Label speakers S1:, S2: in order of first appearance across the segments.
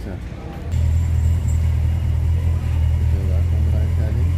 S1: ja. Daar komt de rijscheiding.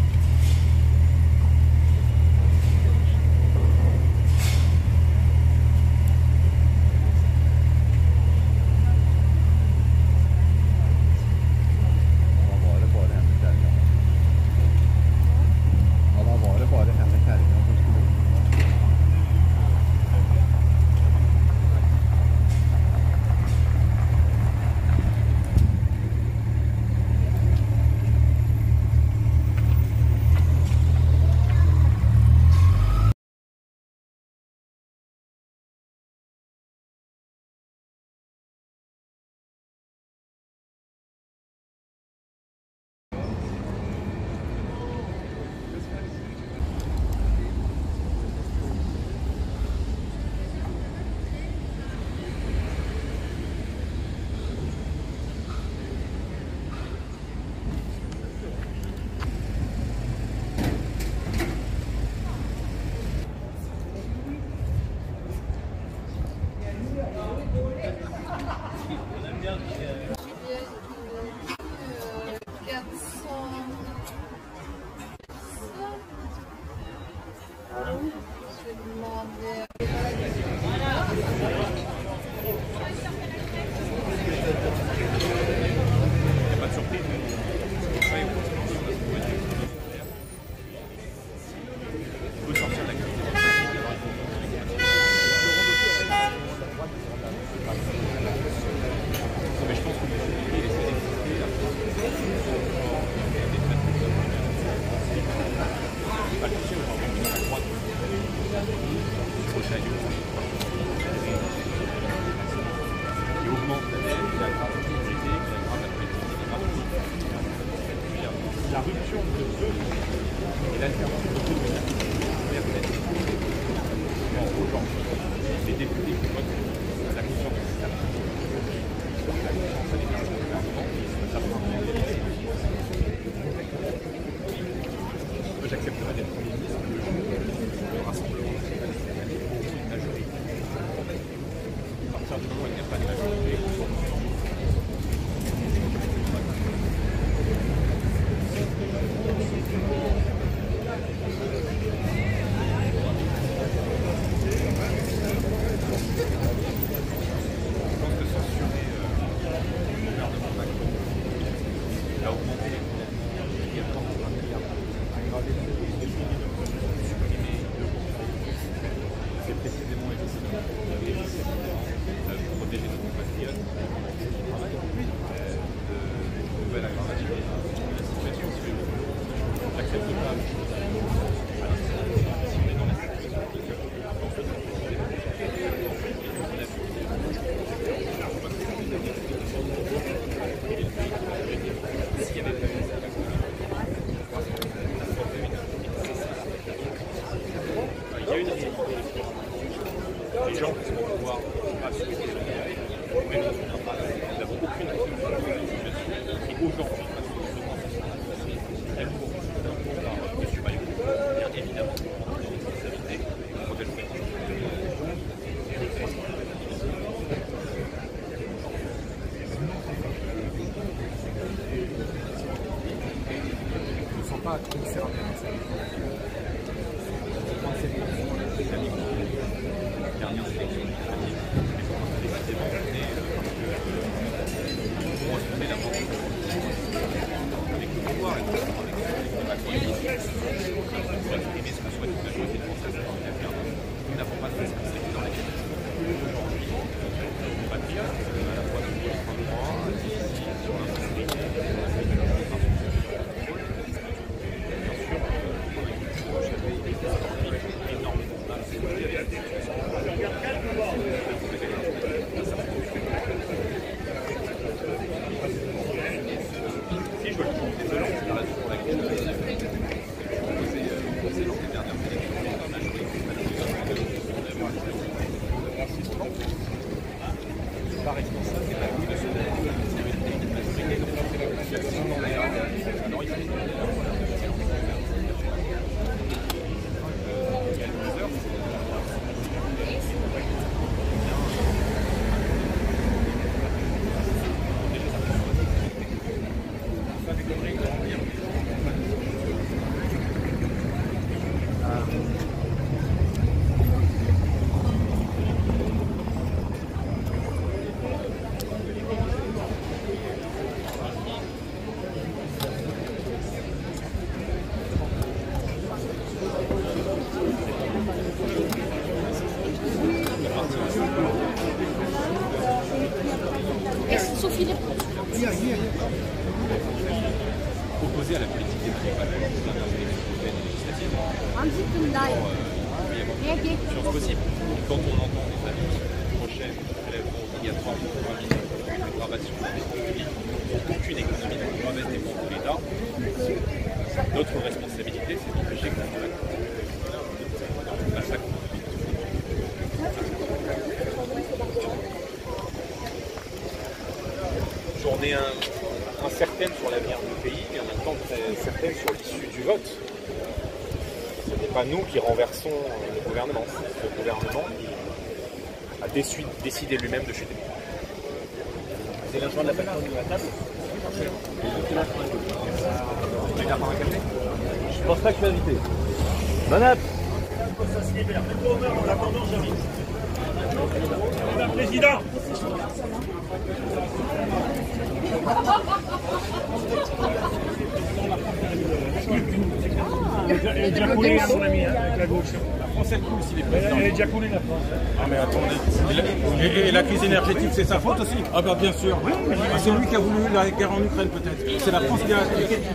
S2: La rupture de deux et l'alternance de deux aujourd'hui, les députés qui votent la commission fiscale. J'accepterai d'être Premier ministre le jour où le Rassemblement national auront une majorité. À partir du moment où il n'y a pas de majorité, les gens qui vont pouvoir assumer les mais nous n'avons aucune activité. Et aujourd'hui, elle pour M. Bayrou, bien évidemment, dans nos responsabilités, pour protéger le je ne sens pas concerné dans cette dernière sélection législative, décidément, pour assumer d'abord avec le pouvoir et avec la coalition, pour exprimer ce que souhaite la majorité française. Nous n'avons pas de responsabilité dans la question. Aujourd'hui, on va dire à la fois sur le droit, sur l'industrie,
S3: Sophie
S2: opposé à la politique d'Emmanuel Macron dans les dernières élections européennes et législatives. Chose possible. Quand on entend des annonces prochaines, prélèvements obligatoires de 3 millions, aggravation de la dette publique, aucune économie ne doit rester pour l'État. Notre responsabilité, c'est d'empêcher que la massacre. J'en ai incertaine sur l'avenir du pays et en même temps très certaine sur l'issue du vote. Ce n'est pas nous qui renversons le gouvernement, c'est le gouvernement qui a décidé lui-même de chuter. C'est l'argent de la patronne de la table. Vous voulez un café?
S4: Je pense pas que je suis invité. Bonne app.
S5: Madame la Présidente. Elle est déjà coulée, mon ami, avec la gauche.
S2: La France, elle coule si les présidents.
S5: Elle est déjà coulée, la France.
S6: Ah mais attendez, et la crise énergétique, c'est sa faute aussi? Ah bah bien sûr. Ah, c'est lui qui a voulu la guerre en Ukraine peut-être. C'est la France qui a...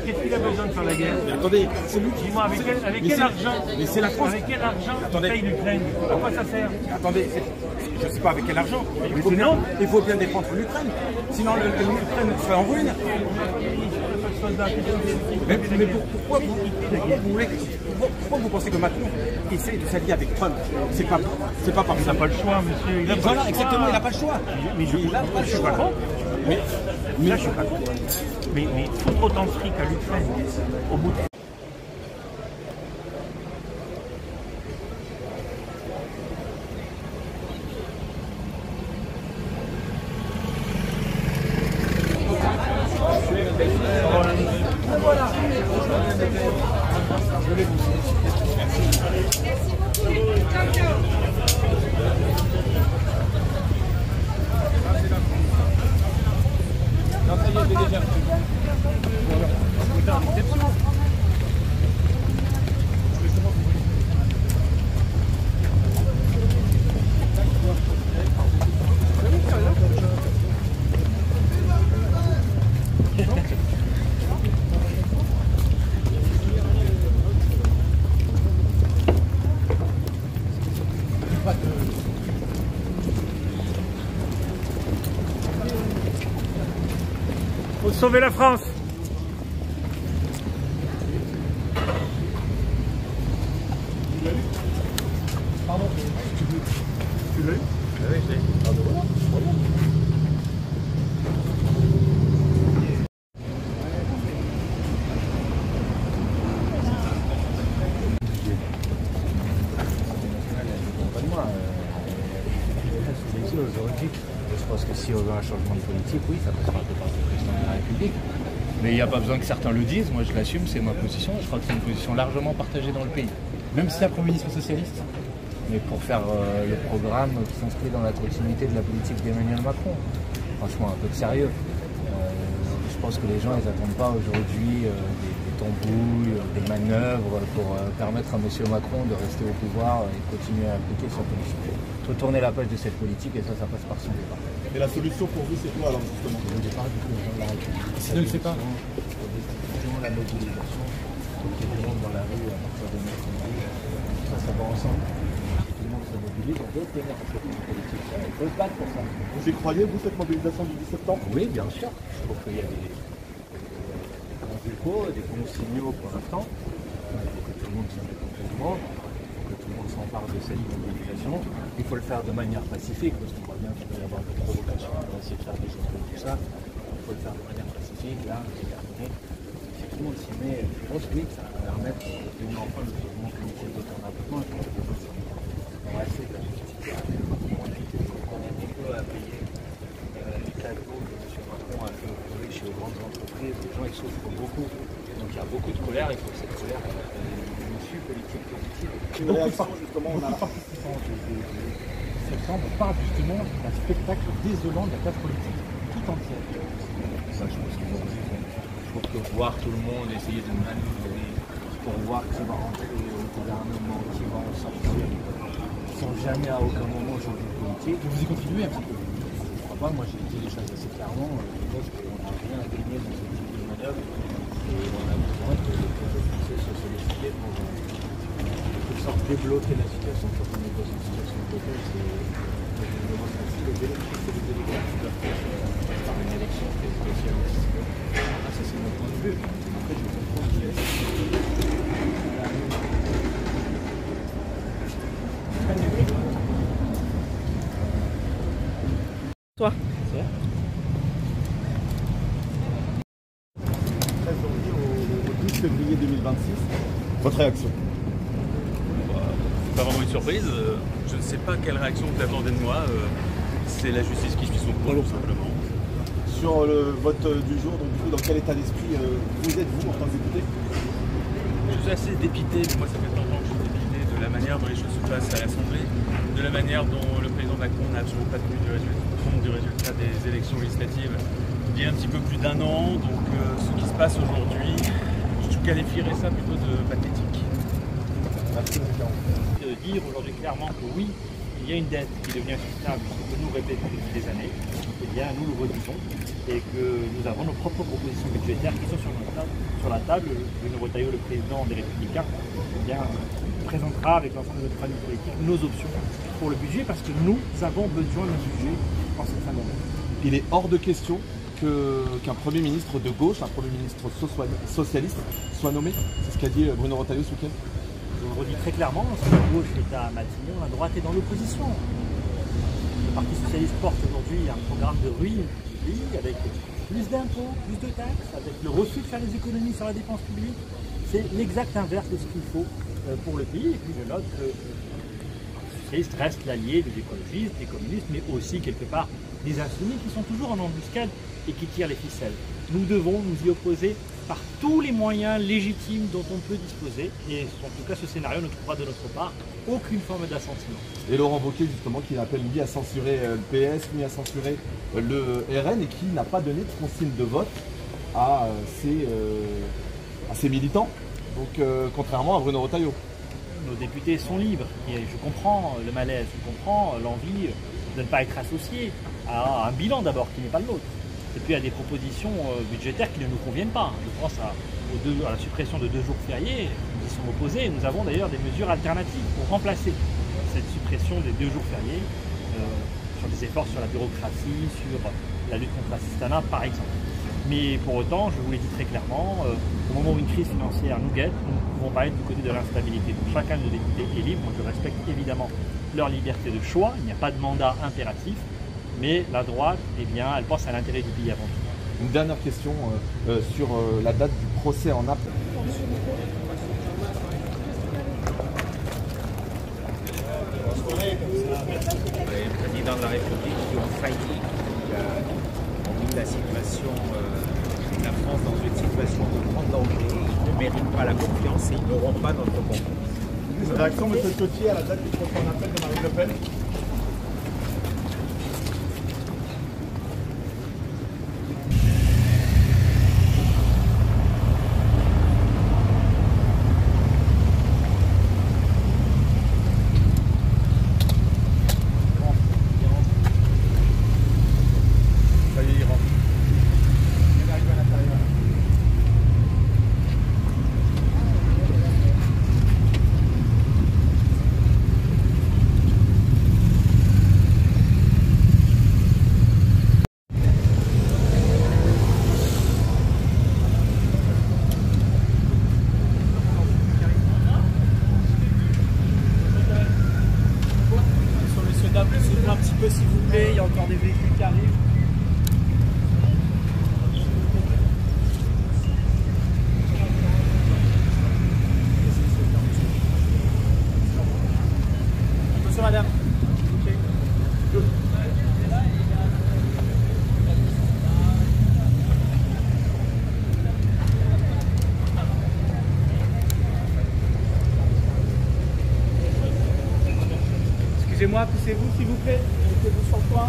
S5: Qu'est-ce qu'il a besoin de faire la guerre?
S6: Mais attendez, c'est lui qui...
S5: Dis-moi, avec quel argent?
S6: Mais c'est la France.
S5: Avec quel argent
S6: Attendez.
S5: paye l'Ukraine? À quoi ça sert?
S6: Attendez, je sais pas avec quel argent.
S5: Mais sinon...
S6: Il faut bien défendre l'Ukraine. Sinon l'Ukraine serait en ruine. Mais pourquoi vous pensez que Macron essaie de s'allier avec Trump? C'est pas par
S5: Il n'a pas le choix, monsieur.
S6: Voilà, exactement, il n'a pas le choix.
S5: Mais je suis pas contre.
S6: Mais
S5: Là, je suis pas contre. Mais foutre autant de fric à l'Ukraine, au bout de... Faut sauver la France. Pardon. Tu l'as eu? Oui, je l'ai eu.
S7: Je pense que si on veut un changement de politique, oui, ça passera un peu par le président de la République. Mais il n'y a pas besoin que certains le disent, moi je l'assume, c'est ma position. Je crois que c'est une position largement partagée dans le pays. Même si c'est un Premier ministre socialiste. Mais pour faire le programme qui s'inscrit dans la continuité de la politique d'Emmanuel Macron. Franchement, un peu de sérieux. Je pense que les gens, ils n'attendent pas aujourd'hui des tambouilles, des manœuvres pour permettre à M. Macron de rester au pouvoir et continuer à appliquer sa politique. Il faut tourner la page de cette politique et ça passe par son départ.
S4: Et la solution pour vous, c'est quoi alors justement?
S7: Le départ du président de la République.
S6: Je ne le sais pas.
S7: La mobilisation, qu'il y ait du monde dans la rue à partir de mercredi, ça va ensemble. Si tout le monde se mobilise, on peut obtenir un changement politique. Il faut se battre pour ça.
S4: Vous y croyez, vous, cette mobilisation du 10 septembre?
S7: Oui, bien sûr. Je trouve qu'il y a des bons échos, des bons signaux pour l'instant. Il faut que tout le monde s'implique complètement. Que tout le monde s'empare de cette mobilisation. Il faut le faire de manière pacifique, parce qu'on voit bien qu'il peut y avoir des provocations pour essayer de faire des choses comme tout ça. Il faut le faire de manière pacifique, là, déterminée. Si tout le monde s'y met, je pense oui, que ça va permettre de tenir enfin le mouvement politique d'auto-développement. Je pense que les gens sont assez de la justice. On est nombreux à payer les cadeaux que M. Macron a fait aux riches et aux grandes entreprises. Les gens ils souffrent beaucoup. Donc il y a beaucoup de colère, il faut que cette colère ait une issue politique positive.
S4: Beaucoup de participants
S7: de septembre parlent justement d'un spectacle désolant de la classe politique tout entière. Ça, je pense qu'il faut voir tout le monde essayer de manœuvrer pour voir qui va rentrer au gouvernement, qui va en sortir, sans jamais à aucun moment changer de politique.
S6: Vous y contribuez un petit peu?
S7: fois, moi j'ai dit les choses assez clairement, je pense qu'on n'a rien à gagner dans ce type de manœuvre et on a besoin que les projets français soient sollicités pour en quelque sorte débloquer la situation. Quand on est dans une situation de blocage, c'est une démocratie, les électrices et les délégats qui doivent passer par une élection présidentielle anticipée. Ça c'est mon point de vue. Après je comprends qu'il y a
S3: Toi.
S4: 13 janvier au 12 février 2026. Votre réaction?
S2: C'est pas vraiment une surprise. Je ne sais pas quelle réaction vous attendez de moi. C'est la justice qui suit son cours, tout simplement.
S4: Sur le vote du jour, donc du coup, dans quel état d'esprit vous êtes-vous en tant que député?
S2: Je suis assez dépité, mais moi ça fait longtemps que je suis dépité de la manière dont les choses se passent à l'Assemblée, de la manière dont le président Macron n'a absolument pas tenu compte du résultat des élections législatives il y a un petit peu plus d'1 an. Donc ce qui se passe aujourd'hui, je qualifierais ça plutôt de pathétique.
S4: Merci, M. Caron.
S5: Dire aujourd'hui clairement que oui, il y a une dette qui devient insoutenable, ce que nous répétons depuis des années, eh bien nous le redisons et que nous avons nos propres propositions budgétaires qui sont sur la table. Bruno Retailleau, le président des Républicains, eh bien, présentera avec l'ensemble de notre famille politique nos options pour le budget parce que nous avons besoin d'un budget en cette fin d'année.
S4: Il est hors de question qu'un Premier ministre de gauche, un Premier ministre socialiste soit nommé. C'est ce qu'a dit Bruno Retailleau ce week-end.
S5: Je le redis très clairement, si la gauche est à Matignon, la droite est dans l'opposition. Le Parti socialiste porte aujourd'hui un programme de ruine du pays avec plus d'impôts, plus de taxes, avec le refus de faire des économies sur la dépense publique. C'est l'exact inverse de ce qu'il faut pour le pays. Et puis je note que le Parti socialiste reste l'allié des écologistes, des communistes, mais aussi quelque part des insoumis qui sont toujours en embuscade et qui tirent les ficelles. Nous devons nous y opposer par tous les moyens légitimes dont on peut disposer et en tout cas ce scénario ne trouvera de notre part aucune forme d'assentiment.
S4: Et Laurent Wauquiez justement qui appelle ni à censurer le PS, ni à censurer le RN et qui n'a pas donné de consigne de vote à ses militants, donc contrairement à Bruno Retailleau.
S5: Nos députés sont libres et je comprends le malaise, je comprends l'envie de ne pas être associé à un bilan d'abord qui n'est pas le nôtre. Et puis à des propositions budgétaires qui ne nous conviennent pas. Je pense à la suppression de 2 jours fériés, nous y sommes opposés. Nous avons d'ailleurs des mesures alternatives pour remplacer cette suppression des 2 jours fériés sur des efforts sur la bureaucratie, sur la lutte contre l'assistanat par exemple. Mais pour autant, je vous l'ai dit très clairement, au moment où une crise financière nous guette, nous ne pouvons pas être du côté de l'instabilité. Donc chacun de nos députés est libre. Moi, je respecte évidemment leur liberté de choix. Il n'y a pas de mandat impératif. Mais la droite, eh bien, elle pense à l'intérêt du pays avant tout.
S4: Une dernière question sur la date du procès en Naples.
S8: Les présidents de la République qui ont failli, qui ont mis la situation, la France dans une situation de grand danger. Ils ne méritent pas la confiance et ils n'auront pas notre confiance.
S4: Réaction, M. Cottier, à la date du procès en appel de Marine Le Pen.
S5: Un petit peu s'il vous plaît, il y a encore des véhicules qui arrivent. Attention madame. Excusez-moi, poussez-vous s'il vous plaît, mettez-vous sur le coin.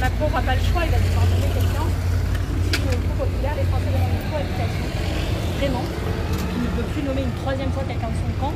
S3: Macron n'aura pas le choix, il va devoir nommer quelqu'un issu du Front populaire. Les Français demandent une cohabitation, vraiment. Il ne peut plus nommer une troisième fois quelqu'un de son camp.